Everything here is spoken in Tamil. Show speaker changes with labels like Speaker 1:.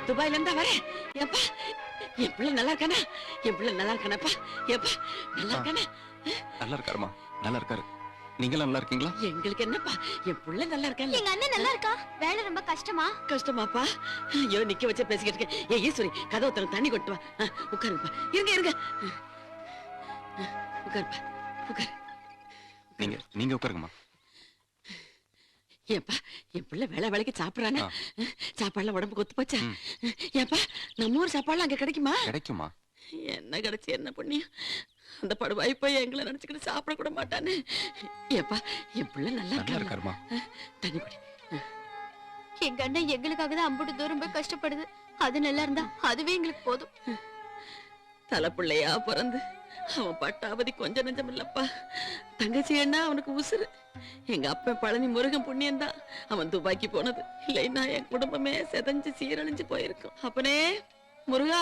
Speaker 1: துபாயில இருந்தா வரேன். ஏப்பா என் பிள்ளை நல்லா இருக்கானா? என் பிள்ளை நல்லா இருக்கானப்பா? ஏப்பா நல்லா இருக்கானா?
Speaker 2: நல்லா இருக்காருமா, நல்லா இருக்காரு. நீங்களும் நல்லா இருக்கீங்களா?
Speaker 1: எங்களுக்கு என்னப்பா, என் பிள்ளை நல்லா இருக்கான்.
Speaker 3: எங்க அண்ணன் நல்லா இருக்கா? வேலை ரொம்ப கஷ்டமா?
Speaker 1: கஷ்டமாப்பா? ஐயோ நிக்க வச்சு பேசிக்கிட்டு இருக்கேன். ஏ ஈஸ்வரி கதவை திறந்து தண்ணி கொட்டு வா. உட்காருப்பா. இருங்க உட்காருப்பா, உட்காரு.
Speaker 2: நீங்க உட்காருங்கம்மா.
Speaker 1: ஏப்பா என் பிள்ளை வேலைக்கு சாப்பிடறானா? சாப்பாடுலாம் உடம்புக்கு ஒத்து போச்சா? ஏப்பா நம்ம ஊர் சாப்பாடுலாம் அங்க கிடைக்குமா?
Speaker 2: கிடைக்குமா?
Speaker 1: என்ன கிடைச்சு என்ன புண்ணியம், அந்த படுவாய் போய் எங்களை நினைச்சுக்கிட்டு சாப்பிட கூட மாட்டானே. ஏப்பா என் பிள்ளை நல்லா
Speaker 2: இருக்காருமா.
Speaker 1: தண்ணி குடி.
Speaker 3: எங்க அண்ணன் எங்களுக்காக தான் அம்புட்டு தூரம் போய் கஷ்டப்படுது. அது நல்லா இருந்தா அதுவே எங்களுக்கு போதும்.
Speaker 1: தலை பிள்ளையா பிறந்து அவன் பட்டாவதி கொஞ்சம் நெஞ்சம் இல்லப்பா. தங்கச்சி என்ன அவனுக்கு உசுறு. எங்க அப்பா பழனி முருகன் புண்ணியம் தான் அவன் துபாய்க்கு போனது. இல்லைன்னா என் குடும்பமே செதஞ்சு சீரழிஞ்சு போயிருக்கும். அப்பனே முருகா.